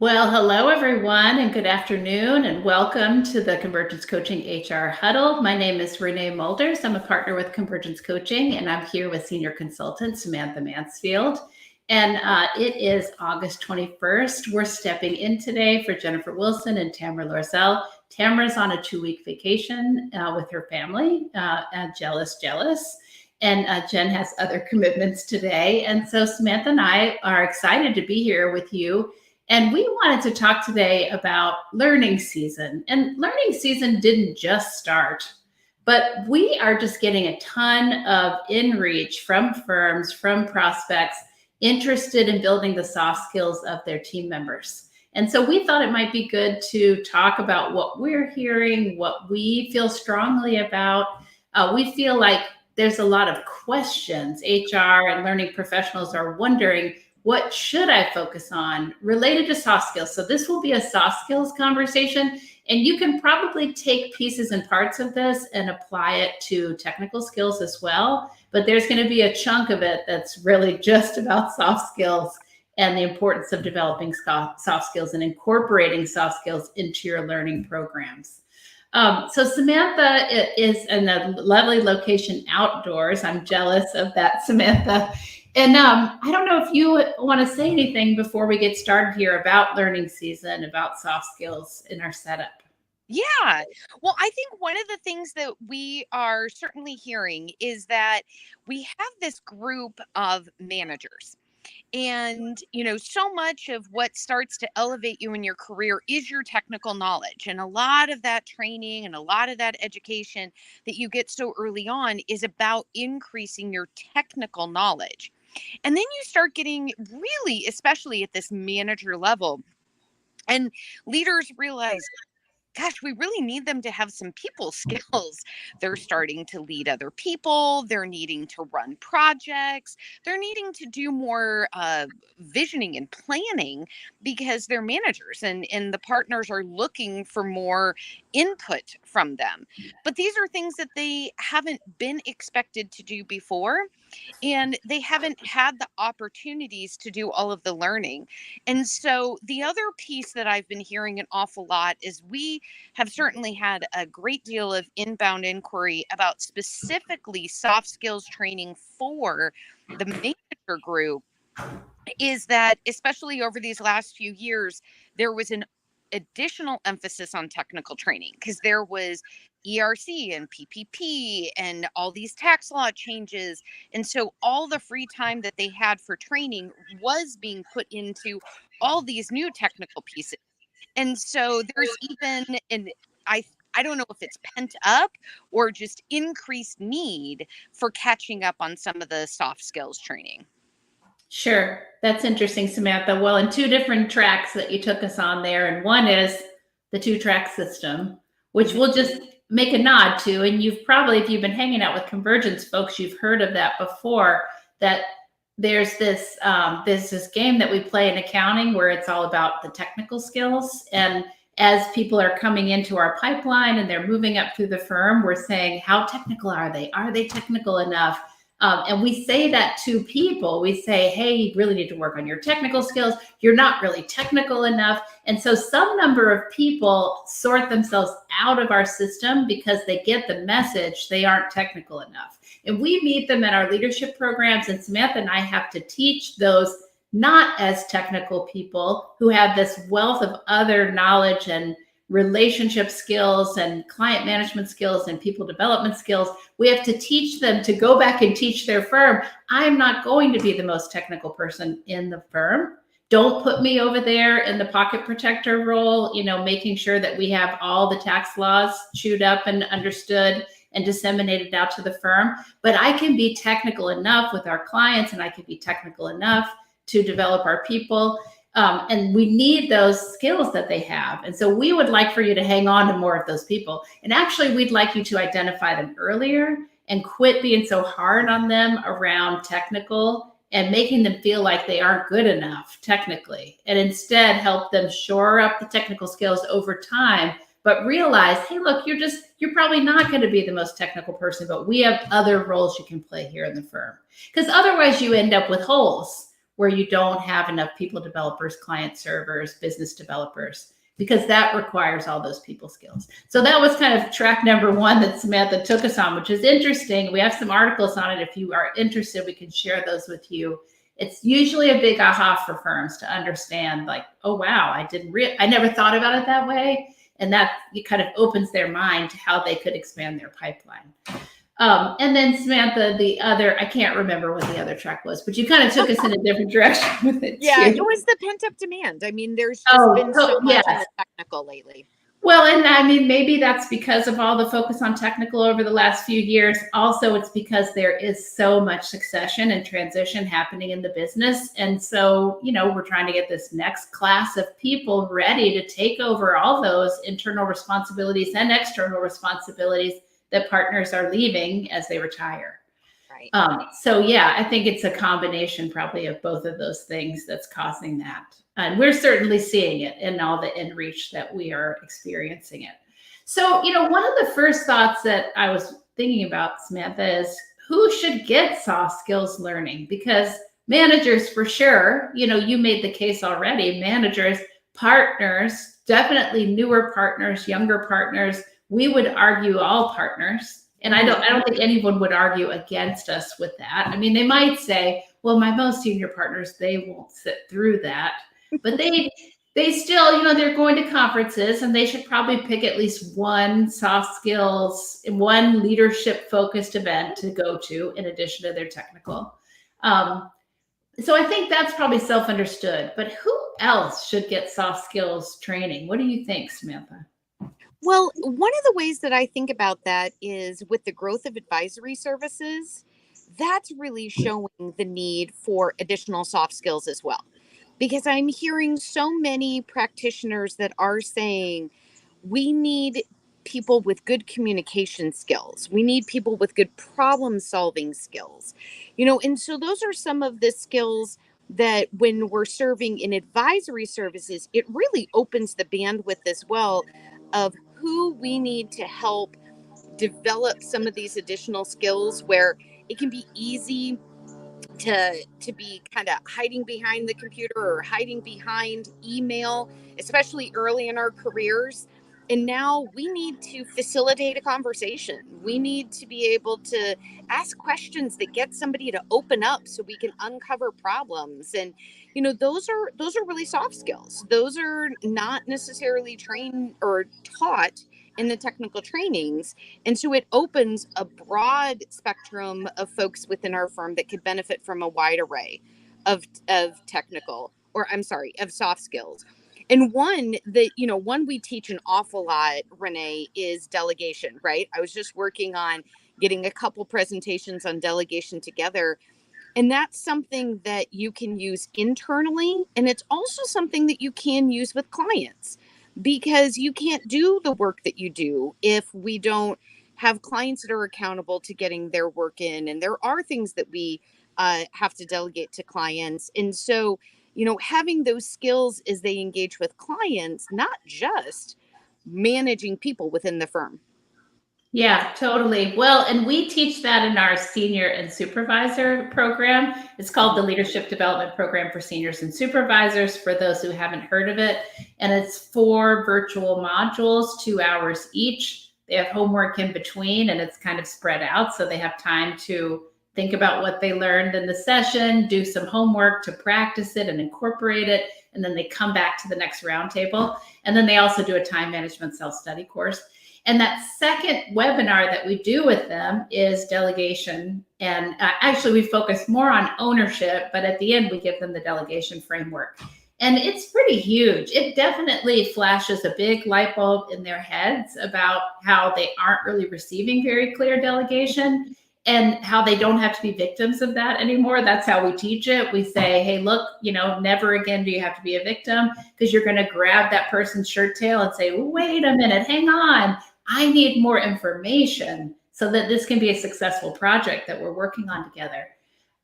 Well, hello everyone, and good afternoon, and welcome to the Convergence Coaching HR Huddle. My name is Renee Moelders. I'm a partner with Convergence Coaching, and I'm here with senior consultant Samantha Mansfield. And it is August 21st. We're stepping in today for Jennifer Wilson and Tamara Lorzell. Tamara's on a 2-week vacation with her family, jealous. And Jen has other commitments today. And so Samantha and I are excited to be here with you. And we wanted to talk today about learning season. And learning season didn't just start, but we are just getting a ton of in-reach from firms, from prospects interested in building the soft skills of their team members. And so we thought it might be good to talk about what we're hearing, what we feel strongly about. We feel like there's a lot of questions. HR and learning professionals are wondering, what should I focus on related to soft skills? So this will be a soft skills conversation, and you can probably take pieces and parts of this and apply it to technical skills as well. But there's going to be a chunk of it that's really just about soft skills and the importance of developing soft skills and incorporating soft skills into your learning programs. So Samantha is in a lovely location outdoors. I'm jealous of that, Samantha. And I don't know if you want to say anything before we get started here about learning season, about soft skills in our setup. Yeah. Well, I think one of the things that we are certainly hearing is that we have this group of managers. And, so much of what starts to elevate you in your career is your technical knowledge. And a lot of that training and a lot of that education that you get so early on is about increasing your technical knowledge. And then you start getting really, especially at this manager level, and leaders realize, gosh, we really need them to have some people skills. They're starting to lead other people. They're needing to run projects. They're needing to do more visioning and planning because they're managers and the partners are looking for more input from them. But these are things that they haven't been expected to do before. And they haven't had the opportunities to do all of the learning. And so the other piece that I've been hearing an awful lot is we have certainly had a great deal of inbound inquiry about specifically soft skills training for the manager group, is that especially over these last few years, there was an additional emphasis on technical training because there was ERC and PPP and all these tax law changes. And so all the free time that they had for training was being put into all these new technical pieces. And so there's even I don't know if it's pent up or just increased need for catching up on some of the soft skills training. Sure. That's interesting, Samantha. Well, in two different tracks that you took us on there, and one is the 2-track system, which we'll just make a nod to. And you've probably, if you've been hanging out with Convergence folks, you've heard of that before, that there's this game that we play in accounting where it's all about the technical skills. And as people are coming into our pipeline and they're moving up through the firm, we're saying, how technical are they? Are they technical enough? And we say that to people. We say, hey, you really need to work on your technical skills. You're not really technical enough. And so some number of people sort themselves out of our system because they get the message they aren't technical enough. And we meet them in our leadership programs. And Samantha and I have to teach those not as technical people who have this wealth of other knowledge and relationship skills and client management skills and people development skills. We have to teach them to go back and teach their firm. I'm not going to be the most technical person in the firm. Don't put me over there in the pocket protector role, making sure that we have all the tax laws chewed up and understood and disseminated out to the firm. But I can be technical enough with our clients, and I can be technical enough to develop our people. And we need those skills that they have. And so we would like for you to hang on to more of those people. And actually, we'd like you to identify them earlier and quit being so hard on them around technical and making them feel like they aren't good enough technically. And instead help them shore up the technical skills over time, but realize, hey, look, you're probably not going to be the most technical person, but we have other roles you can play here in the firm. Because otherwise you end up with holes where you don't have enough people developers, client servers, business developers, because that requires all those people skills. So that was kind of track number one that Samantha took us on, which is interesting. We have some articles on it. If you are interested, we can share those with you. It's usually a big aha for firms to understand, like, oh, wow, I never thought about it that way. And that it kind of opens their mind to how they could expand their pipeline. And then Samantha, I can't remember what the other track was, but you kind of took us in a different direction with it. Yeah, too. it was the pent-up demand. I mean, there's just been so much in the technical lately. Well, and I mean, maybe that's because of all the focus on technical over the last few years. Also, it's because there is so much succession and transition happening in the business. And so, we're trying to get this next class of people ready to take over all those internal responsibilities and external responsibilities that partners are leaving as they retire. Right. So yeah, I think it's a combination probably of both of those things that's causing that. And we're certainly seeing it in all the in-reach that we are experiencing it. So, one of the first thoughts that I was thinking about, Samantha, is who should get soft skills learning? Because managers, for sure, you made the case already, managers, partners, definitely newer partners, younger partners. We would argue all partners. And I don't think anyone would argue against us with that. I mean, they might say, well, my most senior partners, they won't sit through that. But they still, they're going to conferences, and they should probably pick at least one soft skills, one leadership focused event to go to in addition to their technical. So I think that's probably self-understood. But who else should get soft skills training? What do you think, Samantha? Well, one of the ways that I think about that is with the growth of advisory services, that's really showing the need for additional soft skills as well. Because I'm hearing so many practitioners that are saying we need people with good communication skills. We need people with good problem solving skills. And so those are some of the skills that when we're serving in advisory services, it really opens the bandwidth as well of who we need to help develop some of these additional skills, where it can be easy to be kind of hiding behind the computer or hiding behind email, especially early in our careers. And now we need to facilitate a conversation. We need to be able to ask questions that get somebody to open up so we can uncover problems. And those are really soft skills. Those are not necessarily trained or taught in the technical trainings. And so it opens a broad spectrum of folks within our firm that could benefit from a wide array of soft skills. And one we teach an awful lot, Renee, is delegation, right? I was just working on getting a couple presentations on delegation together. And that's something that you can use internally. And it's also something that you can use with clients, because you can't do the work that you do if we don't have clients that are accountable to getting their work in. And there are things that we have to delegate to clients. And so, having those skills as they engage with clients, not just managing people within the firm. Yeah, totally. Well, and we teach that in our senior and supervisor program. It's called the Leadership Development Program for Seniors and Supervisors, for those who haven't heard of it. And it's 4 virtual modules, 2 hours each. They have homework in between, and it's kind of spread out, so they have time to think about what they learned in the session, do some homework to practice it and incorporate it, and then they come back to the next roundtable. And then they also do a time management self-study course. And that second webinar that we do with them is delegation. And actually, we focus more on ownership, but at the end, we give them the delegation framework. And it's pretty huge. It definitely flashes a big light bulb in their heads about how they aren't really receiving very clear delegation, and how they don't have to be victims of that anymore. That's how we teach it. We say, hey, look, never again do you have to be a victim, because you're going to grab that person's shirt tail and say, wait a minute, hang on. I need more information so that this can be a successful project that we're working on together.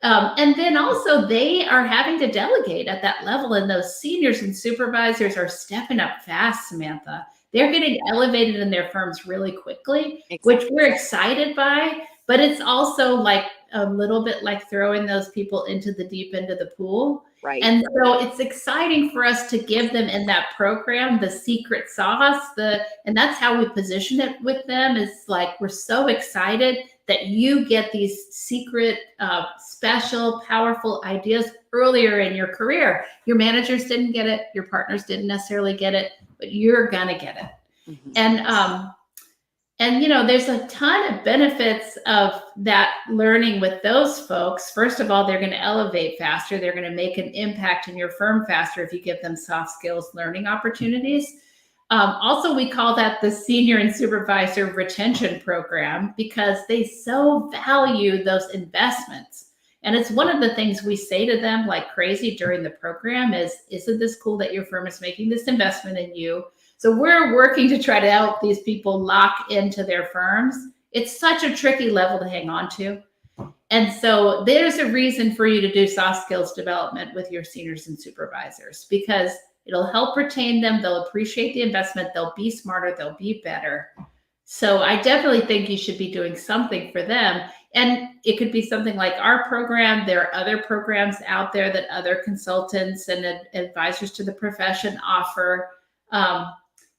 And then also they are having to delegate at that level, and those seniors and supervisors are stepping up fast, Samantha. They're getting elevated in their firms really quickly, which we're excited by. But it's also like a little bit like throwing those people into the deep end of the pool. Right. And so it's exciting for us to give them in that program the secret sauce, and that's how we position it with them, is like, we're so excited that you get these secret, special, powerful ideas earlier in your career. Your managers didn't get it, your partners didn't necessarily get it, but you're gonna get it. Mm-hmm. And there's a ton of benefits of that learning with those folks. First of all, they're going to elevate faster. They're going to make an impact in your firm faster if you give them soft skills learning opportunities. Also, we call that the senior and supervisor retention program, because they so value those investments. And it's one of the things we say to them like crazy during the program is, isn't this cool that your firm is making this investment in you? So we're working to try to help these people lock into their firms. It's such a tricky level to hang on to. And so there's a reason for you to do soft skills development with your seniors and supervisors, because it'll help retain them. They'll appreciate the investment. They'll be smarter. They'll be better. So I definitely think you should be doing something for them. And it could be something like our program. There are other programs out there that other consultants and advisors to the profession offer.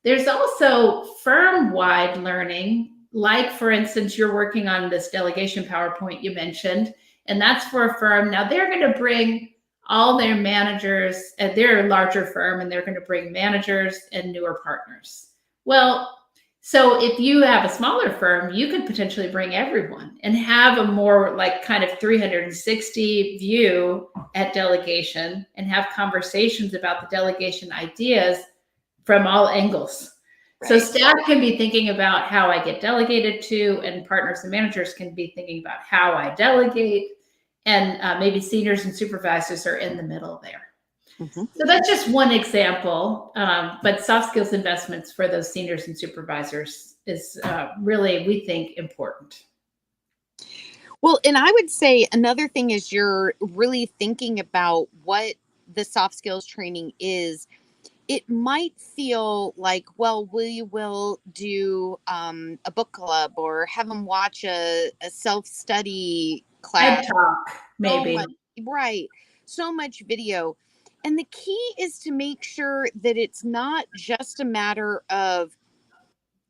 There's also firm-wide learning, like, for instance, you're working on this delegation PowerPoint you mentioned, and that's for a firm. Now they're going to bring all their managers, they're a larger firm, and they're going to bring managers and newer partners. Well, so if you have a smaller firm, you could potentially bring everyone and have a more like kind of 360 view at delegation and have conversations about the delegation ideas from all angles. Right. So staff can be thinking about how I get delegated to, and partners and managers can be thinking about how I delegate, and maybe seniors and supervisors are in the middle there. Mm-hmm. So that's just one example, but soft skills investments for those seniors and supervisors is really, we think, important. Well, and I would say another thing is you're really thinking about what the soft skills training is. It might feel like, well, we will do a book club or have them watch a self-study class. TED Talk, maybe. Right. So much video. And the key is to make sure that it's not just a matter of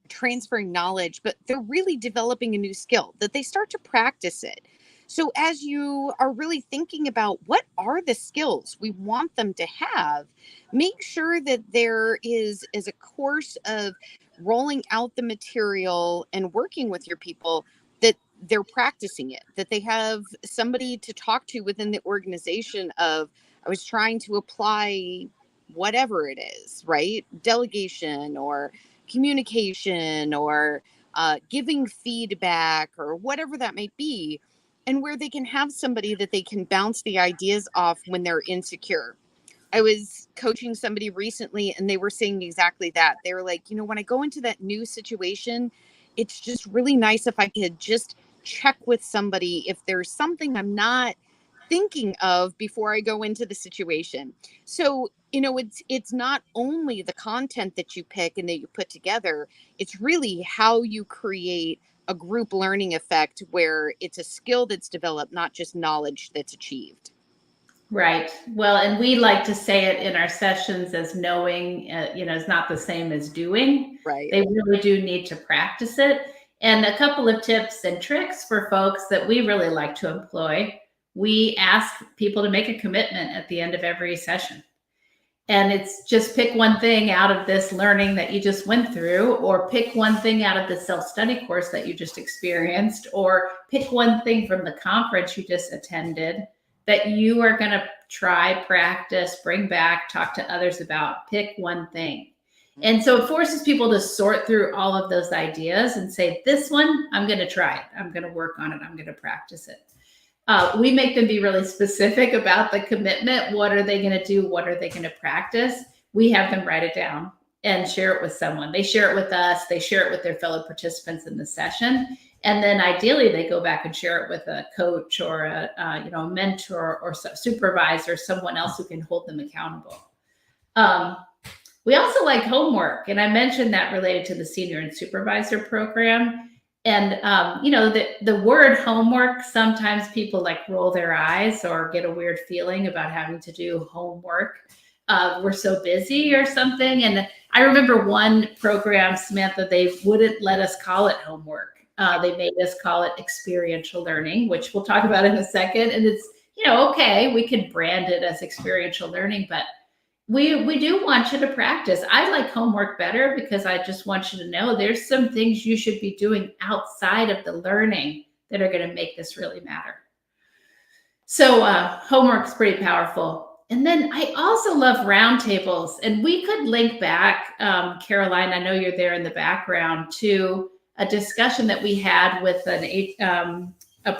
transferring knowledge, but they're really developing a new skill, that they start to practice it. So as you are really thinking about what are the skills we want them to have, make sure that there is a course of rolling out the material and working with your people, that they're practicing it, that they have somebody to talk to within the organization of, I was trying to apply whatever it is, right? Delegation or communication or giving feedback or whatever that may be, and where they can have somebody that they can bounce the ideas off when they're insecure. I was coaching somebody recently and they were saying exactly that. They were like, when I go into that new situation, it's just really nice if I could just check with somebody if there's something I'm not thinking of before I go into the situation. So, it's not only the content that you pick and that you put together, it's really how you create a group learning effect where it's a skill that's developed, not just knowledge that's achieved. Right. Well, and we like to say it in our sessions as knowing, is not the same as doing. Right. They really do need to practice it. And a couple of tips and tricks for folks that we really like to employ. We ask people to make a commitment at the end of every session. And it's just pick one thing out of this learning that you just went through, or pick one thing out of the self-study course that you just experienced, or pick one thing from the conference you just attended that you are going to try, practice, bring back, talk to others about. Pick one thing. And so it forces people to sort through all of those ideas and say, this one, I'm going to try it. I'm going to work on it. I'm going to practice it. We make them be really specific about the commitment. What are they going to do? What are they going to practice? We have them write it down and share it with someone. They share it with us. They share it with their fellow participants in the session. And then ideally they go back and share it with a coach or a mentor or supervisor, someone else who can hold them accountable. We also like homework. And I mentioned that related to the senior and supervisor program. And, the word homework, sometimes people like roll their eyes or get a weird feeling about having to do homework. We're so busy or something. And I remember one program, Samantha, they wouldn't let us call it homework. They made us call it experiential learning, which we'll talk about in a second. And it's, okay, we could brand it as experiential learning, but we do want you to practice. I like homework better because I just want you to know there's some things you should be doing outside of the learning that are going to make this really matter. So homework's pretty powerful. And then I also love roundtables, and we could link back, Caroline, I know you're there in the background, to a discussion that we had with a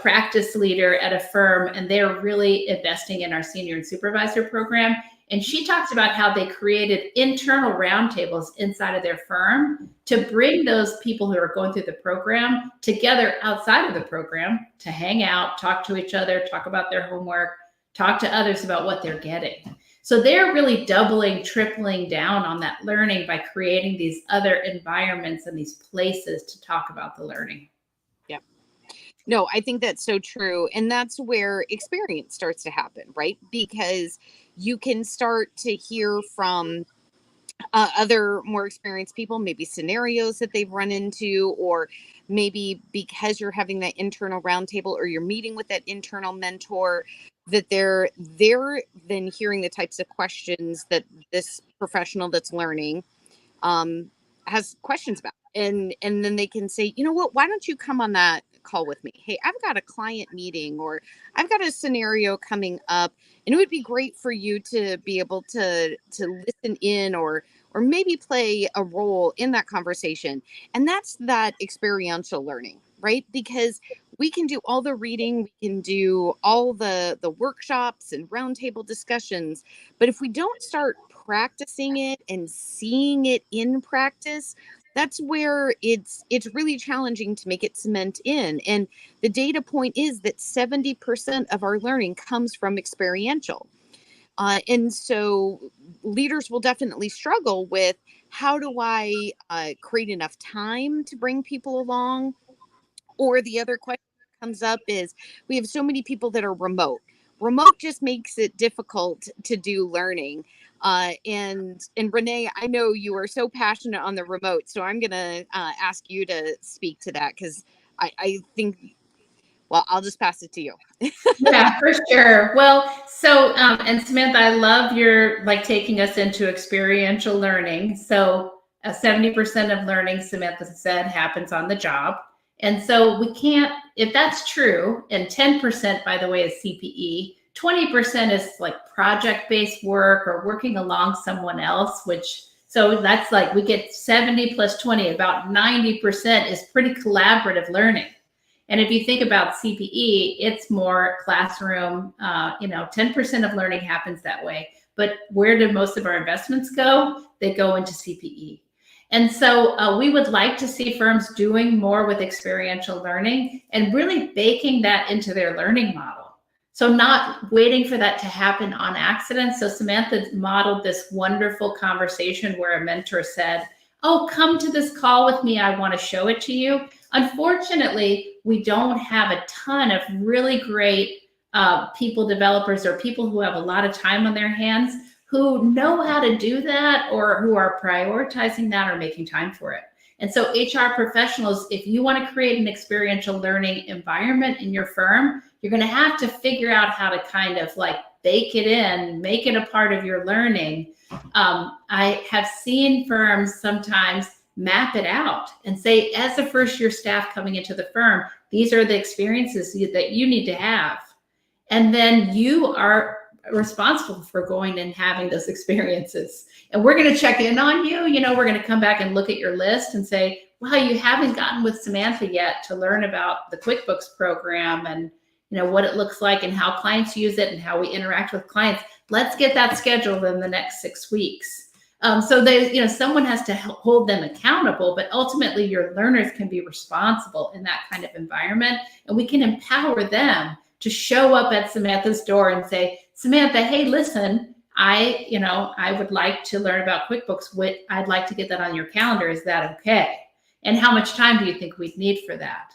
practice leader at a firm, and they're really investing in our senior and supervisor program. And she talked about how they created internal roundtables inside of their firm to bring those people who are going through the program together outside of the program to hang out, talk to each other, talk about their homework, talk to others about what they're getting. So they're really doubling, tripling down on that learning by creating these other environments and these places to talk about the learning. Yep. No, I think that's so true. And that's where experience starts to happen, right? Because you can start to hear from other more experienced people, maybe scenarios that they've run into, or maybe because you're having that internal roundtable or you're meeting with that internal mentor, that they're then hearing the types of questions that this professional that's learning has questions about. And then they can say, you know what, why don't you come on that call with me? Hey, I've got a client meeting, or I've got a scenario coming up, and it would be great for you to be able to listen in or maybe play a role in that conversation. And that's that experiential learning, right? Because we can do all the reading, we can do all the workshops and roundtable discussions, but if we don't start practicing it and seeing it in practice, that's where it's really challenging to make it cement in. And the data point is that 70% of our learning comes from experiential. And so leaders will definitely struggle with, how do I create enough time to bring people along? Or the other question that comes up is, we have so many people that are remote. Remote just makes it difficult to do learning. And Renee, I know you are so passionate on the remote, so I'm going to ask you to speak to that, because I think, well, I'll just pass it to you. Yeah, for sure. Well, so, and Samantha, I love your taking us into experiential learning. So 70% of learning, Samantha said, happens on the job. And so we can't, if that's true, and 10%, by the way, is CPE, 20% is like project-based work or working along someone else, so that's we get 70 plus 20, about 90% is pretty collaborative learning. And if you think about CPE, it's more classroom, 10% of learning happens that way. But where do most of our investments go? They go into CPE. And so we would like to see firms doing more with experiential learning and really baking that into their learning model. So not waiting for that to happen on accident. So Samantha modeled this wonderful conversation where a mentor said, oh, come to this call with me. I want to show it to you. Unfortunately, we don't have a ton of really great people developers or people who have a lot of time on their hands who know how to do that or who are prioritizing that or making time for it. And so HR professionals, if you want to create an experiential learning environment in your firm, you're going to have to figure out how to kind of bake it in, make it a part of your learning. I have seen firms sometimes map it out and say, as a first year staff coming into the firm, these are the experiences that you need to have. And then you are responsible for going and having those experiences. And we're going to check in on you. We're going to come back and look at your list and say, wow, you haven't gotten with Samantha yet to learn about the QuickBooks program and what it looks like and how clients use it and how we interact with clients. Let's get that scheduled in the next 6 weeks. So someone has to hold them accountable, but ultimately your learners can be responsible in that kind of environment, and we can empower them to show up at Samantha's door and say, Samantha, hey, listen, I would like to learn about QuickBooks. I'd like to get that on your calendar. Is that okay? And how much time do you think we'd need for that?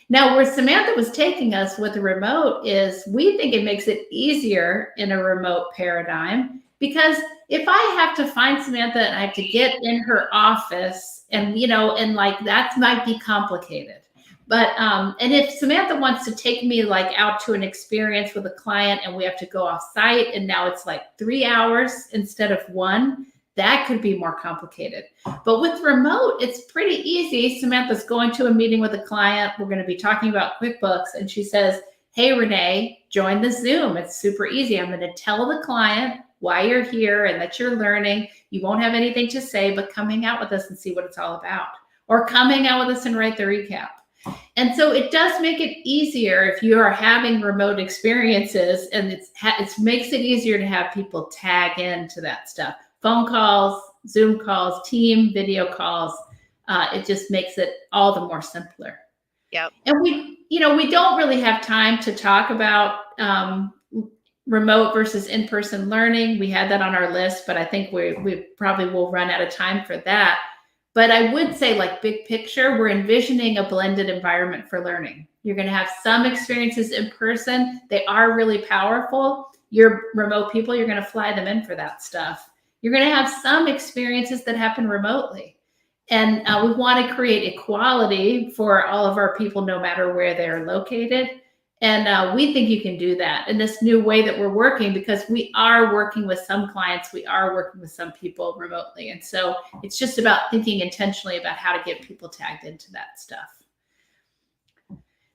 Now, where Samantha was taking us with the remote is we think it makes it easier in a remote paradigm, because if I have to find Samantha and I have to get in her office and, and like that might be complicated. But, and if Samantha wants to take me like out to an experience with a client and we have to go off site and now it's like 3 hours instead of 1, that could be more complicated. But with remote, it's pretty easy. Samantha's going to a meeting with a client. We're going to be talking about QuickBooks. And she says, hey, Renee, join the Zoom. It's super easy. I'm going to tell the client why you're here and that you're learning. You won't have anything to say, but come hang out with us and see what it's all about. Or come hang out with us and write the recap. And so it does make it easier if you are having remote experiences, and it makes it easier to have people tag into that stuff. Phone calls, Zoom calls, team video calls. It just makes it all the more simpler. Yep. And we don't really have time to talk about remote versus in-person learning. We had that on our list, but I think we probably will run out of time for that. But I would say, like, big picture, we're envisioning a blended environment for learning. You're going to have some experiences in person. They are really powerful. Your remote people, you're going to fly them in for that stuff. You're going to have some experiences that happen remotely. And we want to create equality for all of our people, no matter where they're located. And we think you can do that in this new way that we're working, because we are working with some clients, we are working with some people remotely. And so it's just about thinking intentionally about how to get people tagged into that stuff.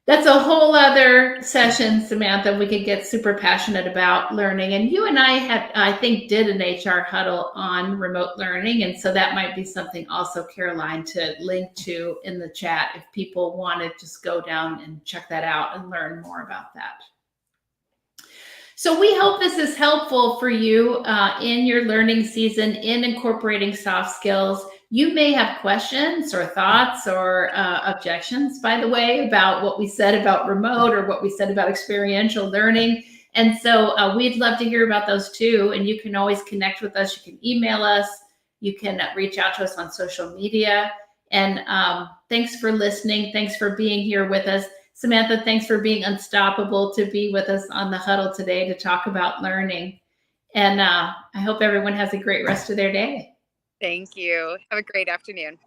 That's a whole other session, Samantha. We could get super passionate about learning. And you and I think, did an HR huddle on remote learning. And so that might be something also, Caroline, to link to in the chat if people want to just go down and check that out and learn more about that. So we hope this is helpful for you in your learning season in incorporating soft skills. You may have questions or thoughts or objections, by the way, about what we said about remote or what we said about experiential learning. And so we'd love to hear about those too. And you can always connect with us. You can email us. You can reach out to us on social media. And thanks for listening. Thanks for being here with us. Samantha, thanks for being unstoppable to be with us on the huddle today to talk about learning. And I hope everyone has a great rest of their day. Thank you. Have a great afternoon.